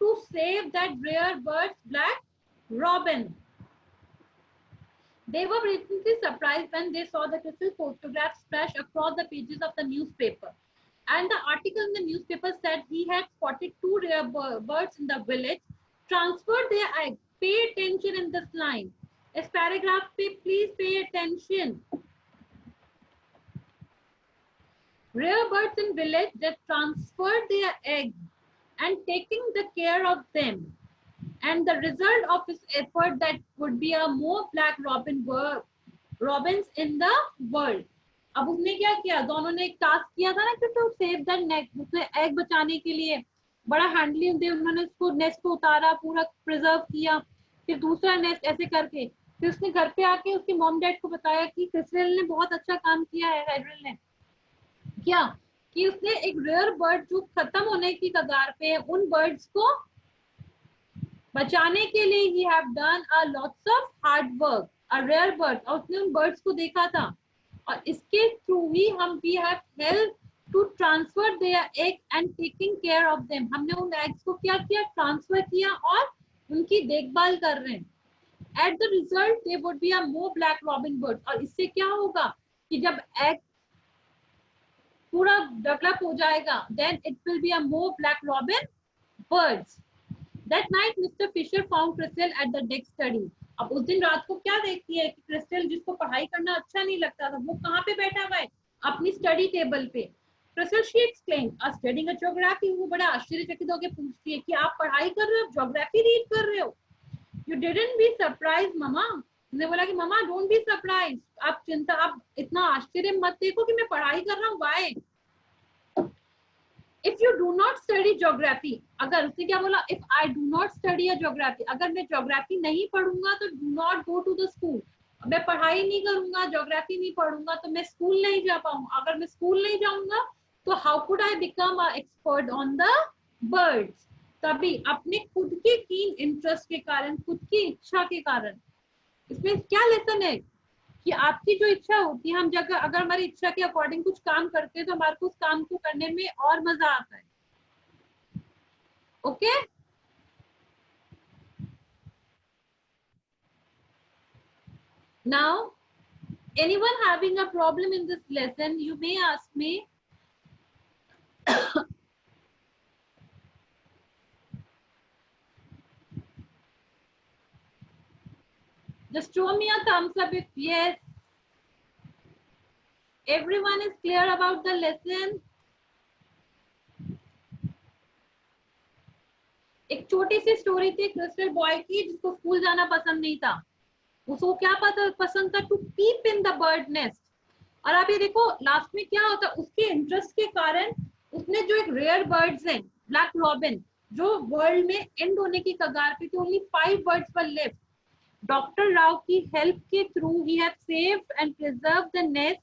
to save that rare bird black robin. They were recently surprised when they saw the Crystal photographs splash across the pages of the newspaper. And the article in the newspaper said he had spotted 2 rare birds in the village, transferred their eggs. Pay attention in this line. This paragraph, please pay attention. Rare birds in village that transferred their eggs and taking the care of them. And the result of his effort that would be a more black robins in the world. अब उसने क्या किया, दोनों ने एक task किया था ना कि तो सेव द नेस्ट, उसने एग बचाने के लिए बड़ा हैंडली उन्होंने उसको नेस्ट को उतारा, पूरा प्रिजर्व किया, फिर दूसरा नेस्ट ऐसे करके, फिर उसने घर पे आके उसके मॉम डैड को बताया कि क्रिस्टल ने बहुत अच्छा काम किया है. हेडरल ने क्या कि उसने एक रेयर बर्ड जो खत्म होने की कगार पे है, उन बर्ड्स को बचाने के लिए he have done a lots of hard work, a rare bird, और उसने उन बर्ड्स को देखा था और इसके थ्रू ही हम we have help to transfer their egg and taking care of them. हमने उन एग्स को क्या किया, ट्रांसफर किया और उनकी देखभाल कर रहे हैं. At the result they would be a more black robin bird. और इससे क्या होगा कि जब एग पूरा डेवलप हो जाएगा, then it will be a more black robin birds. That night, Mr. Fisher found Crystal at the desk study. अब उस दिन रात को क्या देखती है कि क्रिस्टल, जिसको पढ़ाई करना अच्छा नहीं लगता था, वो कहाँ पे बैठा हुआ है, अपनी स्टडी टेबल पे. Crystal, she exclaimed, studying a geography. वो बड़ा आश्चर्यचकित होकर पूछती है कि आप पढ़ाई कर रहे हो, ज्योग्राफी रीड कर रहे हो. You didn't be surprised, mama. उसने बोला कि ममा, don't be surprised. आप चिंता, आप इतना आश्चर्य मत देखो कि मैं पढ़ाई कर रहा हूँ. Why? If you do not study geography, अगर उसने क्या बोला, if I do not study a geography, अगर मैं ज्योग्राफी नहीं पढ़ूंगा तो do not go to the school. मैं पढ़ाई नहीं करूंगा, ज्योग्राफी नहीं पढ़ूंगा तो मैं स्कूल नहीं जा पाऊंगा. अगर मैं स्कूल नहीं जाऊंगा तो how could I become an expert on the birds? तभी अपने खुद के कीन इंटरेस्ट के कारण, खुद की इच्छा के कारण. इसमें क्या लेसन है कि आपकी जो इच्छा होती है, हम जगह अगर हमारी इच्छा के अकॉर्डिंग कुछ काम करते हैं तो हमारे को उस काम को करने में और मजा आता है. Okay Now, anyone having a problem in this lesson, you may ask me. Just show me a thumbs up if yes. Everyone is clear about the lesson. एक छोटी सी स्टोरी थी क्रिस्टल बॉय की जिसको स्कूल जाना पसंद नहीं था. उसको क्या पसंद था? To peep in the bird nest. और आप ये देखो लास्ट में क्या होता है, उसके इंटरेस्ट के कारण उसने जो एक रेयर बर्ड्स हैं, ब्लैक रॉबिन, जो वर्ल्ड में एंड होने की कगार पे थी, ओनली 5 बर्ड्स वर लेफ्ट. डॉक्टर राव की हेल्प के through he have saved and preserved the nest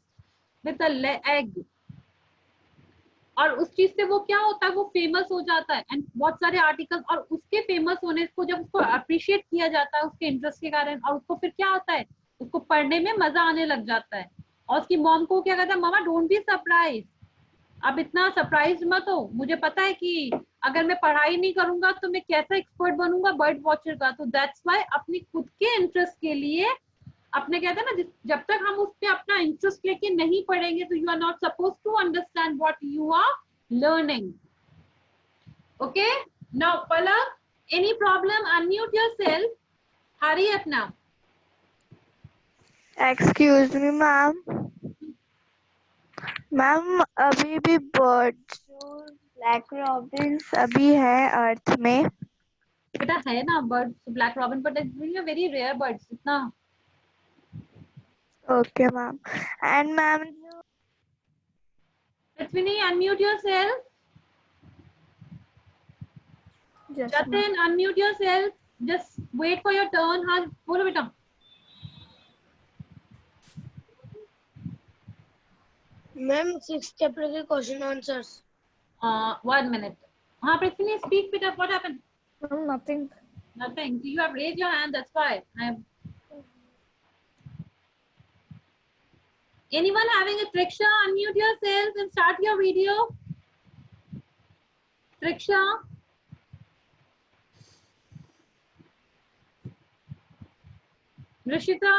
with a egg. और उस चीज से वो क्या होता है, वो फेमस हो जाता है एंड बहुत सारे आर्टिकल, और उसके फेमस होने को जब उसको अप्रिशिएट किया जाता है उसके इंटरेस्ट के कारण, और उसको फिर क्या होता है, उसको पढ़ने में मजा आने लग जाता है. और उसकी मॉम को क्या कहता है, मामा डोंट बी सरप्राइज, अब इतना सरप्राइज मत हो, मुझे पता है कि अगर मैं पढ़ाई नहीं करूंगा तो मैं कैसा एक्सपर्ट बनूंगा बर्ड वॉचर का. तो दैट्स व्हाई अपनी खुद के इंटरेस्ट के लिए अपने कहते हैं ना, जब तक हम उस पे अपना इंटरेस्ट लेके नहीं पढ़ेंगे तो you are not suppose to understand what you are learning. Okay, now Palak, any problem? Unmute yourself. Hurry up now. Excuse me ma'am. Ma'am अभी भी बर्ड्स जो ब्लैक रॉबिन्स अभी है अर्थ में. बेटा है ना birds black robin, but it's very rare birds. इतना okay ma'am. And ma'am Ashwini, unmute yourself. Yes, Jatin, unmute yourself. Just wait for your turn. हाँ बोलो बेटा. मैम 6th चैप्टर के क्वेश्चन आंसर्स. 1 minute. हाँ Prithvi, speak बेटा. What happened? ma'am. Nothing. Nothing. You have raised your hand. That's why. Anyone having a Triksha, unmute yourself and start your video. Triksha. Rishita.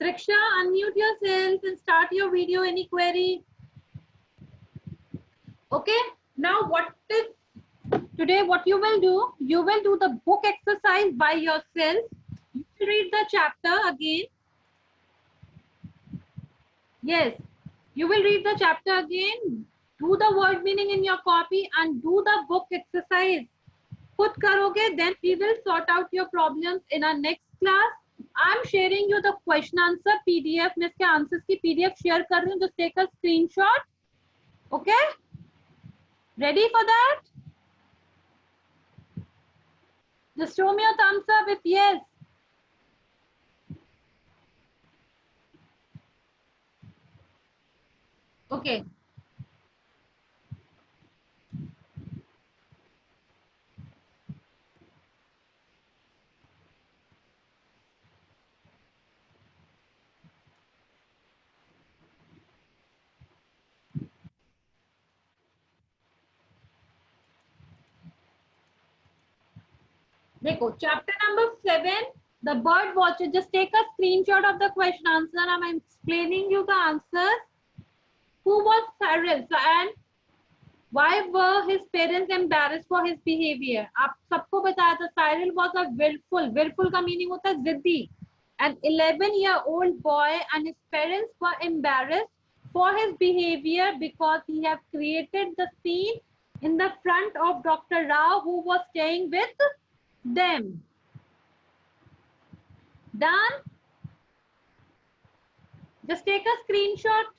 Triksha, unmute yourself and start your video. Any query? Okay. Now today what you will do, you will do the book exercise by yourself. You will read the chapter again. Yes, you will read the chapter again, do the word meaning in your copy and do the book exercise. खुद करोगे, then we will sort out your problems in our next class. I'm sharing you the question answer PDF. मैं इसके answers की PDF share कर रही हूँ. Just take a screenshot. Okay? Ready for that? Just show me a thumbs up if yes. Okay. देखो chapter number 7, the bird watcher. Just take a screenshot of the question answer. I'm explaining you the answers. Who was Cyril and why were his parents embarrassed for his behavior? आप सबको बताया था Cyril was a willful. Willful का meaning होता है जिद्दी. An 11-year-old boy and his parents were embarrassed for his behavior because he had created the scene in the front of Dr. Rao who was staying with them. Done? Just take a screenshot.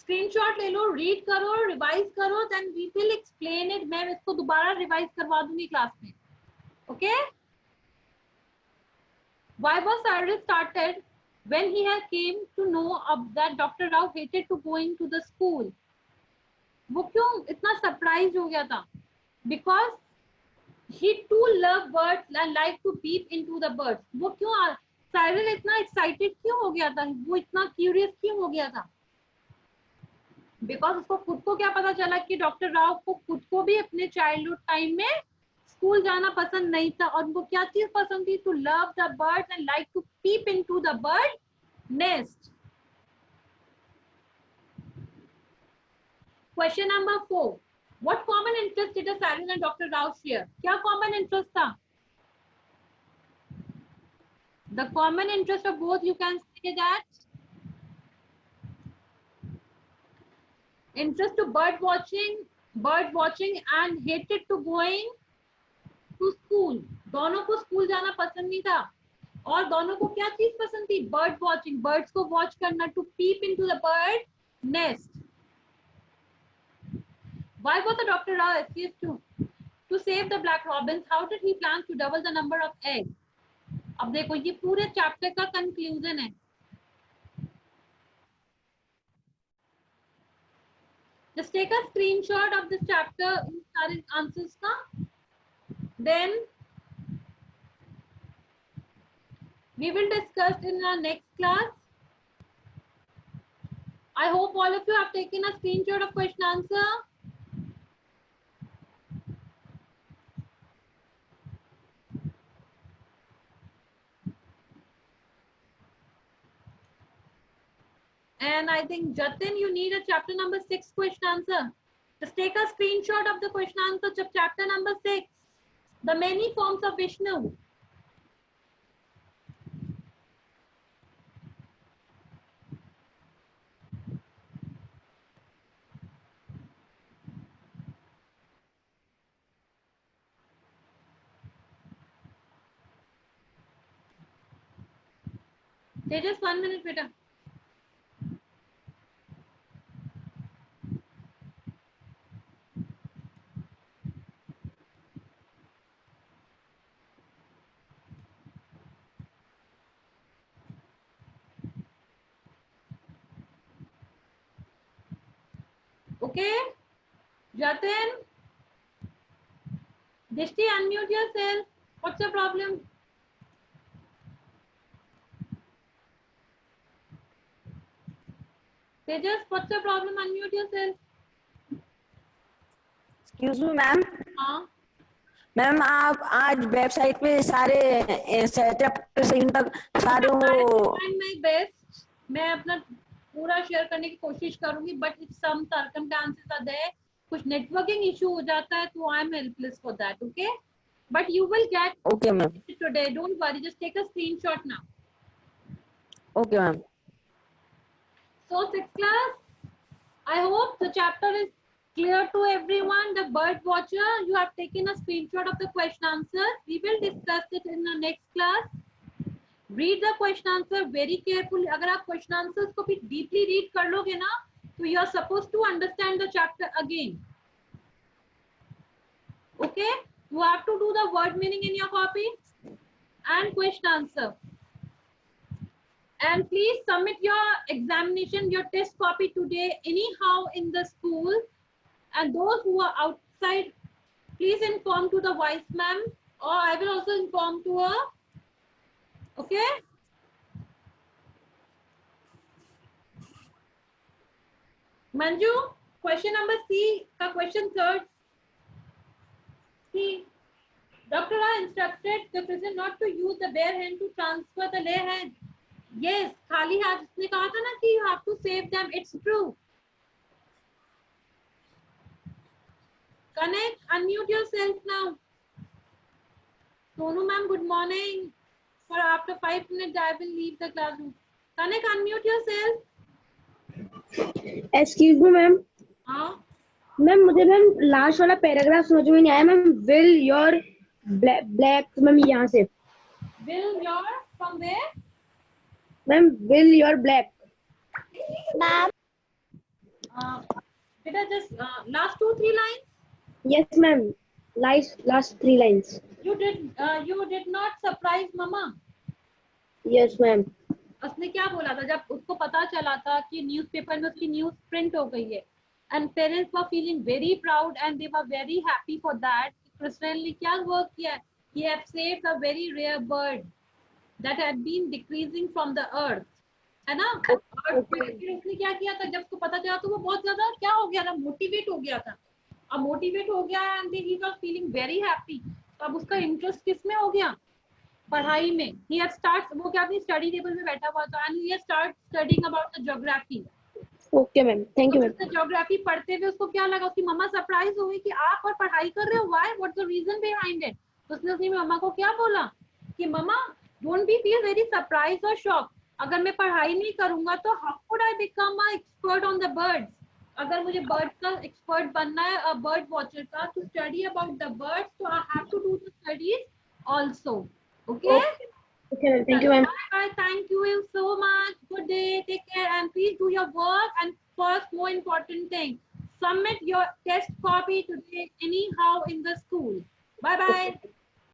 Screenshot ले लो, read करो, revise करो, then we will explain it. मैं इसको दोबारा revise करवा दूंगी class में. Okay? Why was Cyril started when he had came to know of that Dr. Rao hated to going to the school? वो क्यों इतना सरप्राइज हो गया था? Because he too loved birds and liked to peep into the birds. वो क्यों Cyril इतना excited क्यों हो गया था? वो इतना क्यूरियस क्यों हो गया था? बिकॉज उसको खुद को क्या पता चला कि डॉक्टर राव को खुद को भी अपने चाइल्डहुड टाइम में स्कूल जाना पसंद नहीं था, और उनको क्या चीज पसंद थी? To love the birds and like to peep into the bird nest. Question number 4. What common interest did Cyril and Dr. Rao share? क्या common interest था? The common interest of both, you can say that interest to bird watching and hated to going to school. दोनों को school जाना पसंद नहीं था, और दोनों को क्या चीज पसंद थी? बर्ड वॉचिंग, बर्ड्स को वॉच करना. To peep into the bird nest. Why was the Dr. Rao escaped to save the black robins? How did he plan to double the number of eggs? अब देखो ये पूरे chapter का conclusion है. Just take a screenshot of this chapter in सारे answers का. Then we will discuss in our next class. I hope all of you have taken a screenshot of question answer. And I think Jatin, you need a chapter number 6 question answer. Just take a screenshot of the question answer of chapter number 6. The many forms of Vishnu. They just 1 minute, beta. Okay, Jatin, Dishti, unmute yourself. What's the problem? Tejas, what's the problem? Unmute yourself. Excuse me ma'am. हाँ. Ma'am आप आज website पे सारे chapter से तक सारे वो My best. मैं अपना पूरा शेयर करने की कोशिश करूंगी, but if some circumstances are there, कुछ नेटवर्किंग इशू हो जाता है, तो I am helpless for that. Okay, but you will get. Okay ma'am. Today don't worry, just take a screenshot now. Okay ma'am. So 6th class, I hope the chapter is clear to everyone. The bird watcher, you have taken a screenshot of the question answer. We will discuss it in the next class. Read the question answer very carefully. अगर आप question answers को भी deeply read कर लोगे ना, तो you are supposed to understand the chapter again. Okay? You have to do the word meaning in your copy and question answer. And please submit your examination, your test copy today anyhow in the school. And those who are outside, please inform to the vice ma'am, or I will also inform to her. Okay? Manju, question number C, ka question 3rd. C. Dr. Rao instructed the prisoner not to use the bare hand to transfer the lay hand. Yes, खाली हाथ उसने कहा था ना कि you have to save them. It's true. Connect, unmute yourself now. Sonu ma'am, good morning. For after 5 minutes, I will leave the classroom. Connect, unmute yourself. Excuse me ma'am. हाँ. Ma'am मुझे ma'am last वाला paragraph समझ में नहीं आया ma'am. Will your black ma'am यहाँ से. Will your from where? Ma'am will your black. Ma'am Beta, just last 2-3 lines. Yes ma'am. Last 3 lines. You did not surprise mama. Yes ma'am. उसने क्या बोला था जब उसको पता चला था कि न्यूज़पेपर में उसकी न्यूज़ प्रिंट हो गई है, and parents were feeling very proud and they were very happy for that. Crystal ने क्या वर्क किया? He have saved a very rare bird that had been decreasing from the earth, है ना। और फिर उसने क्या किया था, जब उसको पता चला तो वो बहुत ज्यादा क्या हो गया था, मोटिवेट हो गया था। अब मोटिवेट हो गया and he was feeling very happy. तो अब उसका इंटरेस्ट किस में हो गया, पढ़ाई में। ही हैड स्टार्ट, वो क्या अपनी स्टडी टेबल में बैठा हुआ था and he had start studying about the geography. Okay ma'am, thank you ma'am. Geography पढ़ते हुए उसको क्या लगा, उसकी मम्मा सरप्राइज हुई कि आप और पढ़ाई कर रहे हो, why, what's the reason behind it. तो उसने अपनी मम्मा को क्या बोला कि mamma don't be feel very surprise और शॉक, अगर मैं पढ़ाई नहीं करूंगा तो how could I become a expert on the birds. अगर मुझे बर्ड्स का एक्सपर्ट बनना है, अ बर्ड वॉचर का, to study about the birds, तो I have to do the studies also. Okay, Okay ma'am, thank you ma'am. bye bye, thank you so much, good day, take care, and please do your work. And first, more important thing, submit your test copy today anyhow in the school. Bye bye.